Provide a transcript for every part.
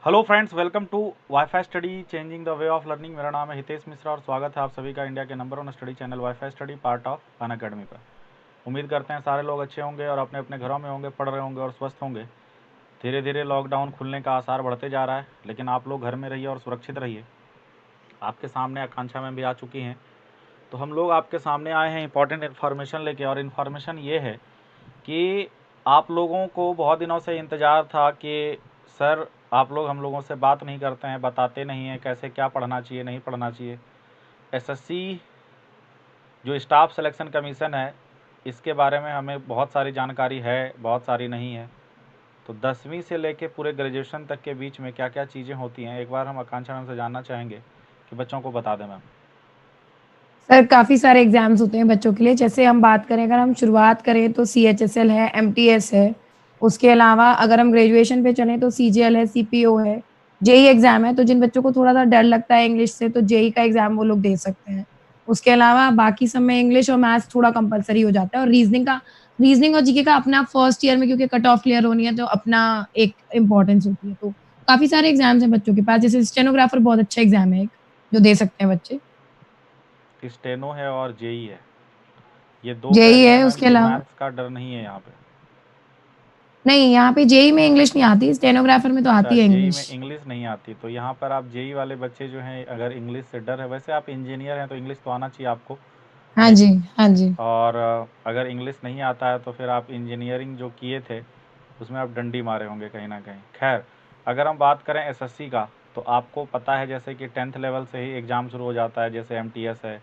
Hello friends, welcome to WiFi study changing the way of learning. मेरा नाम है हितेश मिश्रा और स्वागत है आप सभी का इंडिया के number 1 study channel wifi study part of Unacademy पर। उम्मीद करते हैं सारे लोग अच्छे होंगे और अपने अपने घरों में होंगे, पढ़ रहे होंगे और स्वस्थ होंगे। धीरे धीरे लॉकडाउन खुलने का आसार बढ़ते जा रहा है, लेकिन आप लोग घर में रहिए और सुरक्षित रहिए। आपके सामने आकांक्षा में भी आ चुकी हैं, तो हम लोग आपके सामने आए हैं इंपॉर्टेंट इन्फॉर्मेशन लेके। और इन्फॉर्मेशन ये है कि आप लोगों को बहुत दिनों से इंतज़ार था कि सर आप लोग हम लोगों से बात नहीं करते हैं, बताते नहीं हैं कैसे क्या पढ़ना चाहिए नहीं पढ़ना चाहिए। एसएससी जो स्टाफ सिलेक्शन कमीशन है, इसके बारे में हमें बहुत सारी जानकारी है, बहुत सारी नहीं है। तो 10वीं से लेके पूरे ग्रेजुएशन तक के बीच में क्या क्या चीज़ें होती हैं, एक बार हम आकांक्षा मैम से जानना चाहेंगे कि बच्चों को बता दें मैम। सर काफ़ी सारे एग्ज़ाम्स होते हैं बच्चों के लिए। जैसे हम बात करें, अगर हम शुरुआत करें तो सीएचएसएल है, एमटीएस है। उसके अलावा अगर हम ग्रेजुएशन पे चलें तो सीजीएल है, सीपीओ है, जेई एग्ज़ाम है। तो जिन बच्चों को थोड़ा-सा डर लगता है इंग्लिश से, तो जेई का एग्ज़ाम वो लोग दे सकते हैं। उसके अलावा बाकी सब में इंग्लिश और मैथ्स थोड़ा कंपल्सरी हो जाता है, और रीज़निंग और जीके का अपना फर्स्ट ईयर में, क्योंकि कट ऑफ क्लियर होनी है, तो अपना एक इम्पोर्टेंस होती है। तो काफ़ी सारे एग्ज़ाम्स हैं बच्चों के पास। जैसे स्टेनोग्राफर बहुत अच्छा एग्ज़ाम है एक, जो दे सकते हैं बच्चे। स्टेनो है और जेई है, ये दो कह जेई रही हैं है, मैम, उसके तो अलावा मैथ्स का डर नहीं है यहाँ पे? नहीं, यहाँ पे जेई में इंग्लिश नहीं आती, स्टेनोग्राफर में तो अच्छा, आती है जेई इंग्लिश। में इंग्लिश नहीं आती, तो यहाँ पर आप जेई वाले बच्चे जो हैं, अगर इंग्लिश से डर है, वैसे आप इंजीनियर हैं तो इंग्लिश तो आना चाहिए आपको, हाँ नहीं? जी, हाँ जी। और अगर इंग्लिश नहीं आता है तो फिर आप इंजीनियरिंग जो किए थे उसमें आप डंडी मारे होंगे कहीं ना कहीं। खैर, अगर हम बात करें एसएससी का, तो आपको पता है जैसे कि 10th लेवल से ही एग्ज़ाम शुरू हो जाता है, जैसे एमटीएस है।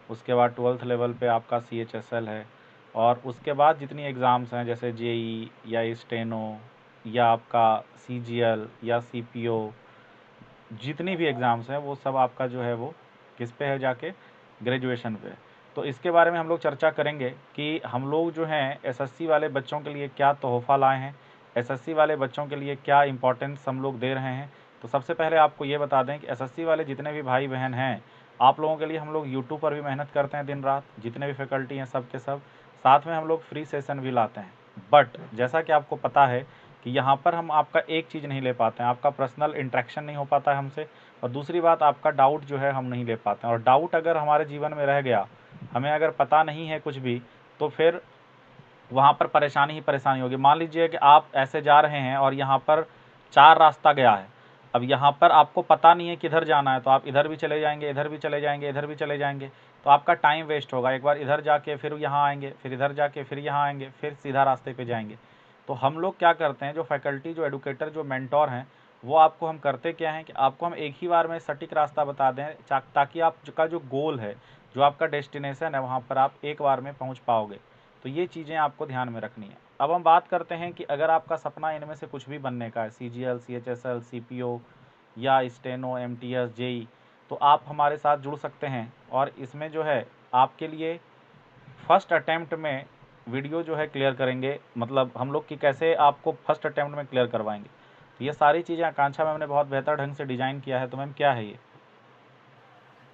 उसके बाद 12th लेवल पे आपका सीएचएसएल है। और उसके बाद जितनी एग्ज़ाम्स हैं, जैसे जेई या स्टेनो या आपका सीजीएल या सीपीओ, जितनी भी एग्ज़ाम्स हैं वो सब आपका जो है वो किस पे है, जाके ग्रेजुएशन पे। तो इसके बारे में हम लोग चर्चा करेंगे कि हम लोग जो हैं एसएससी वाले बच्चों के लिए क्या तोहफ़ा लाए हैं, एसएससी वाले बच्चों के लिए क्या इम्पोर्टेंस हम लोग दे रहे हैं। तो सबसे पहले आपको ये बता दें कि एसएससी वाले जितने भी भाई बहन हैं, आप लोगों के लिए हम लोग यूट्यूब पर भी मेहनत करते हैं दिन रात, जितने भी फैकल्टी हैं सब के सब। साथ में हम लोग फ्री सेशन भी लाते हैं। बट जैसा कि आपको पता है कि यहाँ पर हम आपका एक चीज़ नहीं ले पाते हैं, आपका पर्सनल इंटरेक्शन नहीं हो पाता है हमसे। और दूसरी बात, आपका डाउट जो है हम नहीं ले पाते हैं। और डाउट अगर हमारे जीवन में रह गया, हमें अगर पता नहीं है कुछ भी, तो फिर वहाँ पर परेशानी ही परेशानी होगी। मान लीजिए कि आप ऐसे जा रहे हैं और यहाँ पर 4 रास्ता गया है। अब यहाँ पर आपको पता नहीं है किधर जाना है, तो आप इधर भी चले जाएंगे, इधर भी चले जाएंगे, इधर भी चले जाएंगे, तो आपका टाइम वेस्ट होगा। एक बार इधर जाके फिर यहाँ आएंगे, फिर इधर जाके फिर यहाँ आएंगे, फिर सीधा रास्ते पे जाएंगे। तो हम लोग क्या करते हैं, जो फैकल्टी, जो एडुकेटर, जो मेंटोर हैं, वो आपको हम करते क्या हैं कि आपको हम एक ही बार में सटीक रास्ता बता दें, ताकि आपका जो गोल है, जो आपका डेस्टिनेशन है, वहाँ पर आप एक बार में पहुँच पाओगे। तो ये चीज़ें आपको ध्यान में रखनी है। अब हम बात करते हैं कि अगर आपका सपना इनमें से कुछ भी बनने का है, सीजीएल, सीएचएसएल, सीपीओ या स्टेनो, एमटीएस, जेई, तो आप हमारे साथ जुड़ सकते हैं। और इसमें जो है आपके लिए फर्स्ट अटैम्प्ट में वीडियो जो है क्लियर करेंगे, मतलब हम लोग कि कैसे आपको फर्स्ट अटैम्प्ट में क्लियर करवाएंगे। तो ये सारी चीज़ें आकांक्षा मैम ने बहुत बेहतर ढंग से डिज़ाइन किया है। तो मैम क्या है ये?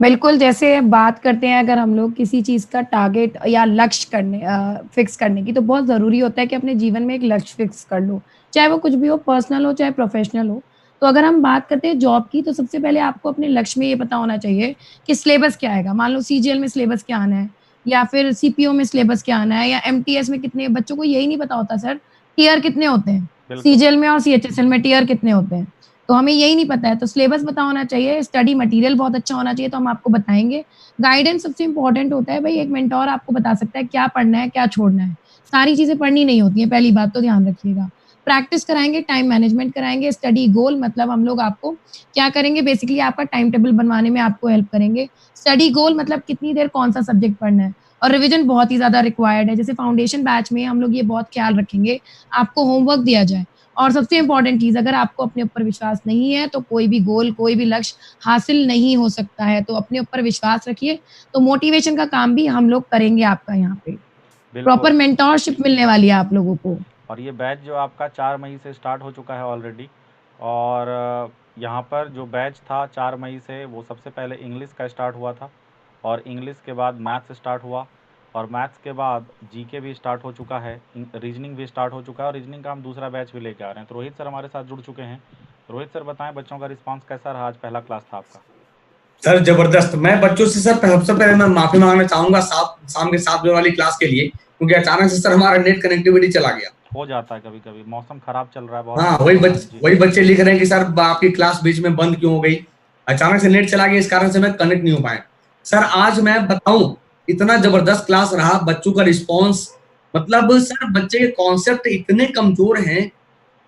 बिल्कुल, जैसे बात करते हैं, अगर हम लोग किसी चीज़ का टारगेट या लक्ष्य फिक्स करने की, तो बहुत ज़रूरी होता है कि अपने जीवन में एक लक्ष्य फिक्स कर लो, चाहे वो कुछ भी हो, पर्सनल हो चाहे प्रोफेशनल हो। तो अगर हम बात करते हैं जॉब की, तो सबसे पहले आपको अपने लक्ष्य में ये पता होना चाहिए कि सिलेबस क्या आएगा। मान लो सीजीएल में सिलेबस क्या आना है, या फिर सीपीओ में सिलेबस क्या आना है, या एमटीएस में कितने बच्चों को यही नहीं पता होता सर, टियर कितने होते हैं, बिल्कुल। सीजीएल में और सीएचएसएल में टियर कितने होते हैं। तो हमें यही नहीं पता है, तो सिलेबस पता होना चाहिए, स्टडी मटेरियल बहुत अच्छा होना चाहिए, तो हम आपको बताएँगे। गाइडेंस सबसे इम्पोर्टेंट होता है भई, एक मेंटर आपको बता सकता है क्या पढ़ना है, क्या छोड़ना है। सारी चीज़ें पढ़नी नहीं होती हैं, पहली बात तो ध्यान रखिएगा। प्रैक्टिस कराएँगे, टाइम मैनेजमेंट कराएँगे, स्टडी गोल मतलब हम लोग आपको क्या करेंगे, बेसिकली आपका टाइम टेबल बनवाने में आपको हेल्प करेंगे। स्टडी गोल मतलब कितनी देर कौन-सा सब्जेक्ट पढ़ना है, और रिविज़न बहुत ही ज़्यादा रिक्वायर्ड है। जैसे फाउंडेशन बैच में हम लोग ये बहुत ख्याल रखेंगे, आपको होमवर्क दिया जाए। और सबसे इम्पोर्टेंट चीज़, अगर आपको अपने ऊपर विश्वास नहीं है, तो कोई भी गोल, कोई भी लक्ष्य हासिल नहीं हो सकता है। तो अपने ऊपर विश्वास रखिए, तो मोटिवेशन का काम भी हम लोग करेंगे आपका यहाँ पे। प्रॉपर बिल्कुल। मेंटरशिप मिलने वाली है आप लोगों को। और ये बैच जो आपका 4 मई से स्टार्ट हो चुका है ऑलरेडी। और यहाँ पर जो बैच था 4 मई से, वो सबसे पहले इंग्लिश का स्टार्ट हुआ था, और इंग्लिश के बाद मैथ्स स्टार्ट हुआ, और मैथ्स के बाद जीके भी स्टार्ट हो चुका है, रीजनिंग भी स्टार्ट हो चुका है, और रीजनिंग का हम दूसरा बैच भी लेके आ रहे हैं। तो रोहित सर हमारे साथ जुड़ चुके हैं, रोहित सर बताएं, बच्चों का रिस्पांस कैसा रहा? आज पहला क्लास था आपका। सर जबरदस्त। मैं बच्चों से सर सबसे पहले मैं माफी मांगना चाहूंगा शाम के 7 बजे वाली क्लास के लिए, क्योंकि अचानक से सर हमारा नेट कनेक्टिविटी चला गया। हो जाता है कभी कभी, मौसम खराब चल रहा है बहुत। हाँ, जी वही बच्चे लिख रहे हैं कि सर आपकी क्लास बीच में बंद क्यों हो गई, अचानक से नेट चला गया, इस कारण से मैं कनेक्ट नहीं हो पाया। सर आज मैं बताऊं, इतना जबरदस्त क्लास रहा, बच्चों का रिस्पॉन्स, मतलब सर बच्चे के कॉन्सेप्ट इतने कमजोर हैं,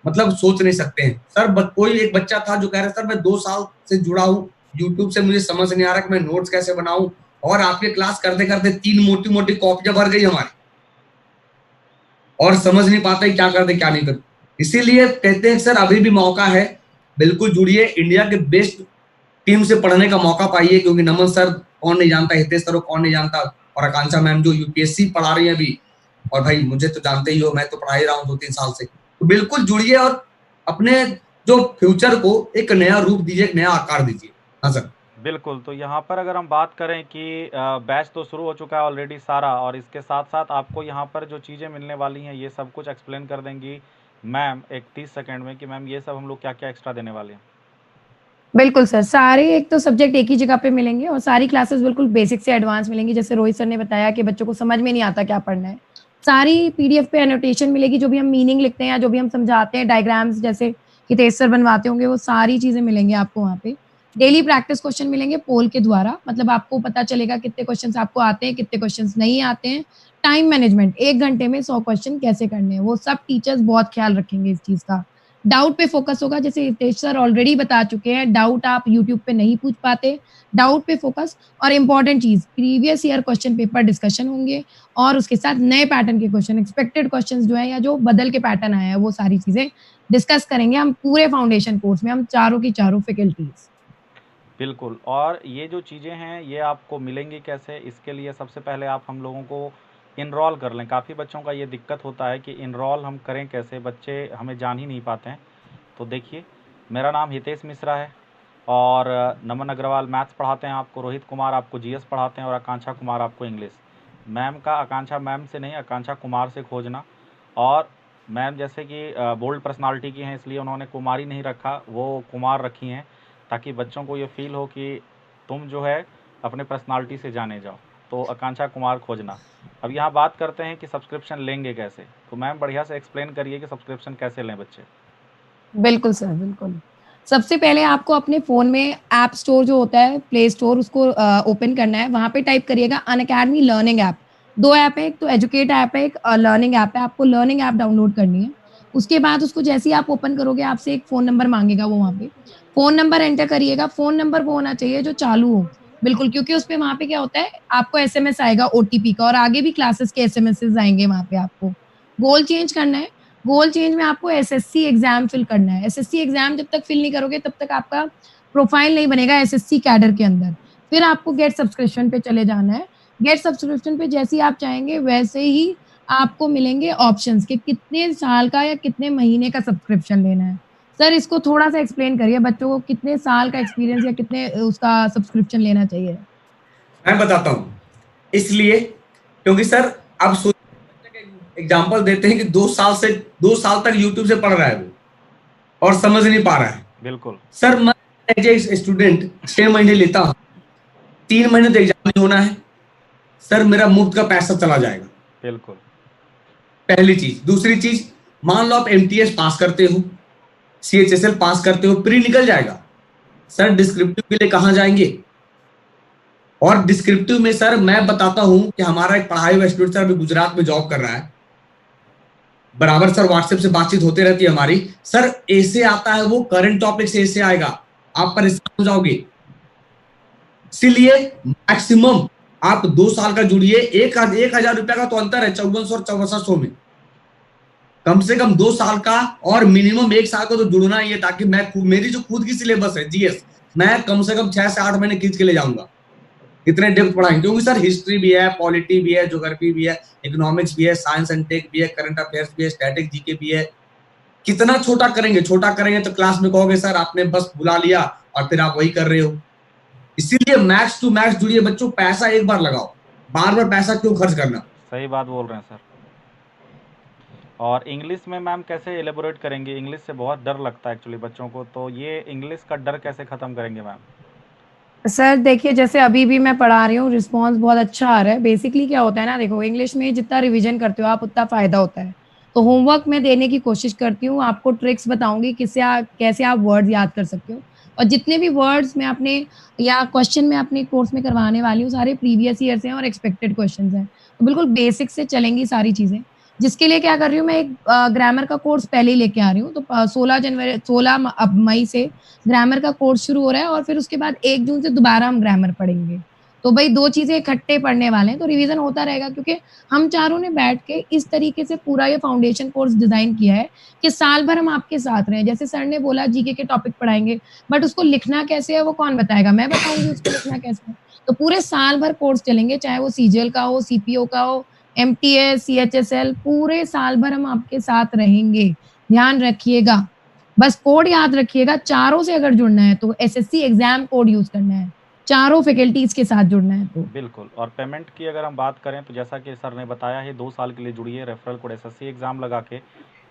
मतलब सोच नहीं सकते हैं सर। कोई एक बच्चा था जो कह रहा सर मैं 2 साल से जुड़ा हूँ यूट्यूब से, मुझे समझ नहीं आ रहा कि मैं नोट्स कैसे बनाऊं, और आपके क्लास करते करते 3 मोटी मोटी कॉपियां भर गई हमारी, और समझ नहीं पाते क्या कर दे क्या नहीं कर। इसीलिए कहते हैं सर अभी भी मौका है, बिल्कुल जुड़िए, इंडिया के बेस्ट टीम से पढ़ने का मौका पाइए, क्योंकि नमन सर कौन नहीं जानता, हितेश सर कौन नहीं जानता, और आकांक्षा मैम जो यूपीएससी पढ़ा रही है अभी, और भाई मुझे तो जानते ही हो, मैं तो पढ़ा ही रहा हूँ 2-3 साल से। तो बिल्कुल जुड़िए और अपने जो फ्यूचर को एक नया रूप दीजिए, एक नया आकार दीजिए। हाँ सर। बिल्कुल। तो यहाँ पर अगर हम बात करें कि बैच तो शुरू हो चुका है ऑलरेडी सारा, और इसके साथ साथ आपको यहाँ पर जो चीज़ें मिलने वाली हैं ये सब कुछ एक्सप्लेन कर देंगी मैम एक 30 सेकंड में कि मैम ये सब हम लोग क्या क्या एक्स्ट्रा देने वाले हैं। बिल्कुल सर, सारे एक तो सब्जेक्ट एक ही जगह पे मिलेंगे और सारी क्लासेस बिल्कुल बेसिक से एडवांस मिलेंगी। जैसे रोहित सर ने बताया कि बच्चों को समझ में नहीं आता क्या पढ़ना है, सारी पीडीएफ पे एनोटेशन मिलेगी, जो भी हम मीनिंग लिखते हैं या जो भी हम समझाते हैं, डायग्राम्स जैसे हितेश सर बनवाते होंगे, वो सारी चीजें मिलेंगी आपको वहाँ पे। डेली प्रैक्टिस क्वेश्चन मिलेंगे पोल के द्वारा, मतलब आपको पता चलेगा कितने क्वेश्चन आपको आते हैं, कितने क्वेश्चन नहीं आते हैं। टाइम मैनेजमेंट, 1 घंटे में 100 क्वेश्चन कैसे करने हैं, वो सब टीचर्स बहुत ख्याल रखेंगे इस चीज का। डाउट पे फोकस होगा, जैसे हितेश सर ऑलरेडी बता चुके हैं, डाउट आप यूट्यूब पे नहीं पूछ पाते, डाउट पे फोकस। और इंपॉर्टेंट चीज, previous year question paper discussion होंगे, और उसके साथ नए पैटर्न के क्वेश्चन, एक्सपेक्टेड क्वेश्चंस जो है या जो बदल के पैटर्न आया है, वो सारी चीजें डिस्कस करेंगे हम पूरे फाउंडेशन कोर्स में, हम चारों की चारों फैकल्टीज। बिल्कुल। और ये जो चीज़ें हैं ये आपको मिलेंगी कैसे, इसके लिए सबसे पहले आप हम लोगों को इनरोल कर लें। काफ़ी बच्चों का ये दिक्कत होता है कि इनरोल हम करें कैसे, बच्चे हमें जान ही नहीं पाते हैं। तो देखिए, मेरा नाम हितेश मिश्रा है और नमन अग्रवाल मैथ्स पढ़ाते हैं आपको, रोहित कुमार आपको जीएस पढ़ाते हैं, और आकांक्षा कुमार आपको इंग्लिश। मैम का आकांक्षा मैम से नहीं, आकांक्षा कुमार से खोजना। और मैम जैसे कि बोल्ड पर्सनालिटी की हैं, इसलिए उन्होंने कुमारी नहीं रखा, वो कुमार रखी हैं, ताकि बच्चों को ये फील हो कि तुम जो है अपने पर्सनालिटी से जाने जाओ। तो आकांक्षा कुमार खोजना। अब यहाँ बात करते हैं कि सब्सक्रिप्शन लेंगे कैसे। तो मैम बढ़िया से एक्सप्लेन करिए कि सब्सक्रिप्शन कैसे लें बच्चे। बिल्कुल सर, बिल्कुल। सबसे पहले आपको अपने फ़ोन में ऐप स्टोर जो होता है, प्ले स्टोर, उसको ओपन करना है। वहाँ पे टाइप करिएगा अनअकैडमी लर्निंग ऐप। 2 ऐप है, एक तो एजुकेट ऐप है, एक लर्निंग ऐप है। आपको लर्निंग ऐप डाउनलोड करनी है। उसके बाद उसको जैसे ही आप ओपन करोगे, आपसे एक फ़ोन नंबर माँगेगा वो वहाँ पे। फ़ोन नंबर एंटर करिएगा। फ़ोन नंबर वो होना चाहिए जो चालू हो, बिल्कुल, क्योंकि उसपे वहाँ पे क्या होता है, आपको एसएमएस आएगा ओटीपी का, और आगे भी क्लासेस के एसएमएसेस आएँगे वहाँ पे आपको। गोल चेंज करना है। गोल चेंज में आपको एसएससी एग्जाम फिल करना है। एसएससी एग्जाम जब तक फिल नहीं करोगे तब तक आपका प्रोफाइल नहीं बनेगा एसएससी कैडर के अंदर। फिर आपको गेट सब्सक्रिप्शन पे चले जाना है। गेट सब्सक्रिप्शन पे जैसे ही आप चाहेंगे वैसे ही आपको मिलेंगे ऑप्शंस कि कितने साल का या कितने महीने का सब्सक्रिप्शन लेना है। सर इसको थोड़ा-सा एक्सप्लेन करिए, बच्चों को कितने साल का एक्सपीरियंस या कितने उसका सब्सक्रिप्शन लेना चाहिए? मैं बताता हूँ, इसलिए क्योंकि सर अब एग्जाम्पल देते हैं कि 2 साल तक यूट्यूब से पढ़ रहा है वो, और समझ नहीं पा रहा है। बिल्कुल। सर मैं एज ए स्टूडेंट 6 महीने लेता हूँ, 3 महीने तो एग्जाम नहीं होना है सर, मेरा मुफ्त का पैसा चला जाएगा। बिल्कुल। पहली चीज। दूसरी चीज, मान लो आप एमटीएस पास करते हो, सीएचएसएल पास करते हो, प्री निकल जाएगा सर। डिस्क्रिप्टिव के लिए कहां जाएंगे? और डिस्क्रिप्टिव में सर मैं बताता हूं कि हमारा एक पढ़ाई हुआ स्टूडेंट सर अभी गुजरात में जॉब कर रहा है, बराबर सर व्हाट्सएप से बातचीत होती रहती है हमारी। सर ऐसे आता है, वो करंट टॉपिक से ऐसे आएगा, आप परेशान हो जाओगे। इसीलिए मैक्सिमम आप 2 साल का जुड़िए। 1,000 रुपया का तो अंतर है 5400 और 6400 में। कम से कम 2 साल का, और मिनिमम 1 साल का तो जुड़ना ही है, ताकि मेरी जो खुद की सिलेबस है जीएस, मैं कम से कम 6 से 8 महीने खींच के ले जाऊंगा। कितने डेप्थ पढ़ाएंगे, क्योंकि सर हिस्ट्री भी है, पॉलिटी भी है, ज्योग्राफी भी है, इकोनॉमिक्स भी है, साइंस एंड टेक भी है, करंट अफेयर्स भी है, स्टैटिक जीके भी है। कितना छोटा करेंगे? छोटा करेंगे तो क्लास में कहोगे सर आपने बस बुला लिया और फिर आप वही कर रहे हो। इसीलिए मैक्स टू मैक्स जुड़िए बच्चों, पैसा एक बार लगाओ, बार बार पैसा क्यों खर्च करना। सही बात बोल रहे हैं सर। और इंग्लिश में मैम कैसे एलेबोरेट करेंगे? इंग्लिश से बहुत डर लगता है एक्चुअली बच्चों को, तो ये इंग्लिश का डर कैसे ख़त्म करेंगे मैम? सर देखिए, जैसे अभी भी मैं पढ़ा रही हूँ, रिस्पॉन्स बहुत अच्छा आ रहा है। बेसिकली क्या होता है ना, देखो इंग्लिश में जितना रिवीजन करते हो आप उतना फायदा होता है। तो होमवर्क में देने की कोशिश करती हूँ, आपको ट्रिक्स बताऊंगी किससे कैसे आप वर्ड याद कर सकते हो। और जितने भी वर्ड्स मैं अपने या क्वेश्चन में अपने कोर्स में करवाने वाली हूँ, सारे प्रीवियस ईयर से हैं और एक्सपेक्टेड क्वेश्चन हैं। तो बिल्कुल बेसिक से चलेंगी सारी चीजें। जिसके लिए क्या कर रही हूँ, मैं एक ग्रामर का कोर्स पहले ही लेके आ रही हूँ। तो 16 मई से ग्रामर का कोर्स शुरू हो रहा है और फिर उसके बाद 1 जून से दोबारा हम ग्रामर पढ़ेंगे। तो भई 2 चीज़ें इकट्ठे पढ़ने वाले हैं, तो रिवीजन होता रहेगा, क्योंकि हम चारों ने बैठ के इस तरीके से पूरा ये फाउंडेशन कोर्स डिज़ाइन किया है कि साल भर हम आपके साथ रहें। जैसे सर ने बोला जीके के टॉपिक पढ़ाएँगे, बट उसको लिखना कैसे है वो कौन बताएगा? मैं बताऊँगी उसको लिखना कैसे है। तो पूरे साल भर कोर्स चलेंगे, चाहे वो सीजीएल का हो, सीपीओ का हो, एमटीएस, सीएचएसएल, पूरे साल भर हम आपके साथ रहेंगे। ध्यान रखिएगा। बस कोड याद रखिएगा, चारों से अगर जुड़ना है तो एसएससी एग्जाम कोड यूज़ करना है, चारों फैकल्टीज़ के साथ जुड़ना है तो। बिल्कुल। और पेमेंट की अगर हम बात करें तो जैसा कि सर ने बताया है 2 साल के लिए जुड़िए रेफरल कोड एसएससी एग्ज़ाम लगा के।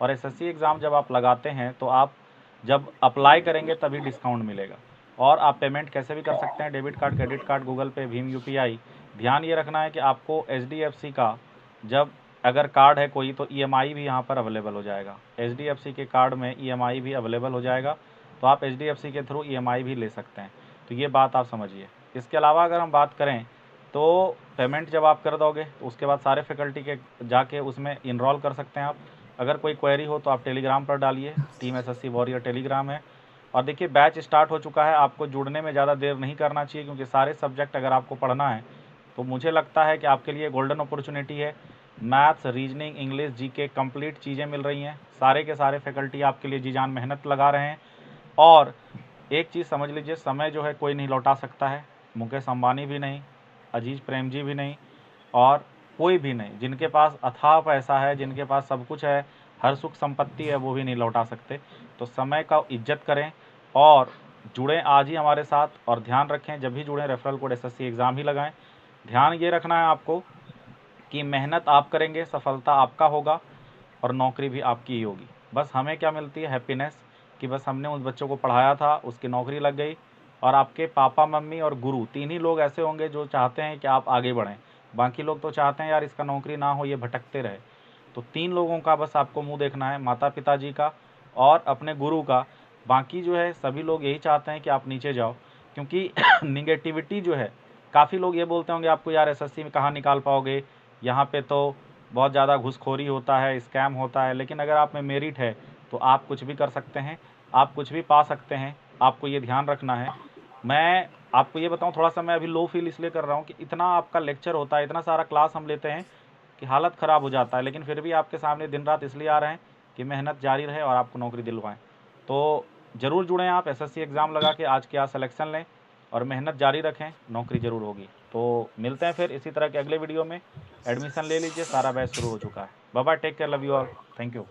और एसएससी एग्ज़ाम जब आप लगाते हैं तो आप जब अप्लाई करेंगे तभी डिस्काउंट मिलेगा। और आप पेमेंट कैसे भी कर सकते हैं, debit card, credit card, Google पे, भीम यूपीआई। ध्यान ये रखना है कि आपको एचडीएफसी का जब अगर कार्ड है कोई तो ईएमआई भी यहाँ पर अवेलेबल हो जाएगा। एचडीएफसी के कार्ड में ईएमआई भी अवेलेबल हो जाएगा, तो आप एचडीएफसी के थ्रू ईएमआई भी ले सकते हैं। तो ये बात आप समझिए। इसके अलावा अगर हम बात करें तो पेमेंट जब आप कर दोगे तो उसके बाद सारे फैकल्टी के जाके उसमें इनरोल कर सकते हैं आप। अगर कोई क्वेरी हो तो आप टेलीग्राम पर डालिए, टीम एसएससी वॉरियर टेलीग्राम है। और देखिए बैच स्टार्ट हो चुका है, आपको जुड़ने में ज़्यादा देर नहीं करना चाहिए, क्योंकि सारे सब्जेक्ट अगर आपको पढ़ना है तो मुझे लगता है कि आपके लिए गोल्डन अपॉर्चुनिटी है। Maths, reasoning, English, GK complete चीज़ें मिल रही हैं। सारे के सारे फैकल्टी आपके लिए जी जान मेहनत लगा रहे हैं। और एक चीज़ समझ लीजिए, समय जो है कोई नहीं लौटा सकता है। मुकेश अंबानी भी नहीं, अजीज प्रेम जी भी नहीं, और कोई भी नहीं। जिनके पास अथाह पैसा है, जिनके पास सब कुछ है, हर सुख संपत्ति है, वो भी नहीं लौटा सकते। तो समय का इज्जत करें और जुड़ें आज ही हमारे साथ। और ध्यान रखें जब भी जुड़ें रेफरल कोड एसएससी एग्ज़ाम ही लगाएं। ध्यान ये रखना है आपको कि मेहनत आप करेंगे, सफलता आपका होगा और नौकरी भी आपकी ही होगी। बस हमें क्या मिलती है, हैप्पीनेस, कि बस हमने उस बच्चों को पढ़ाया था, उसकी नौकरी लग गई। और आपके पापा मम्मी और गुरु 3 ही लोग ऐसे होंगे जो चाहते हैं कि आप आगे बढ़ें। बाकी लोग तो चाहते हैं यार इसका नौकरी ना हो, ये भटकते रहे। तो 3 लोगों का बस आपको मुँह देखना है, माता पिताजी का और अपने गुरु का। बाकी जो है सभी लोग यही चाहते हैं कि आप नीचे जाओ, क्योंकि निगेटिविटी जो है, काफ़ी लोग ये बोलते होंगे आपको यार एसएससी में कहाँ निकाल पाओगे, यहाँ पे तो बहुत ज़्यादा घूसखोरी होता है, स्कैम होता है। लेकिन अगर आप में मेरिट है तो आप कुछ भी कर सकते हैं, आप कुछ भी पा सकते हैं। आपको ये ध्यान रखना है। मैं आपको ये बताऊं, थोड़ा सा मैं अभी लो फील इसलिए कर रहा हूँ कि इतना आपका लेक्चर होता है, इतना सारा क्लास हम लेते हैं कि हालत ख़राब हो जाता है। लेकिन फिर भी आपके सामने दिन रात इसलिए आ रहे हैं कि मेहनत जारी रहे और आपको नौकरी दिलवाएं। तो ज़रूर जुड़ें आप, एसएससी एग्ज़ाम लगा के आज के आज सिलेक्शन लें और मेहनत जारी रखें, नौकरी ज़रूर होगी। तो मिलते हैं फिर इसी तरह के अगले वीडियो में। एडमिशन ले लीजिए, सारा बैच शुरू हो चुका है। Bye bye, take care, love you all, thank you.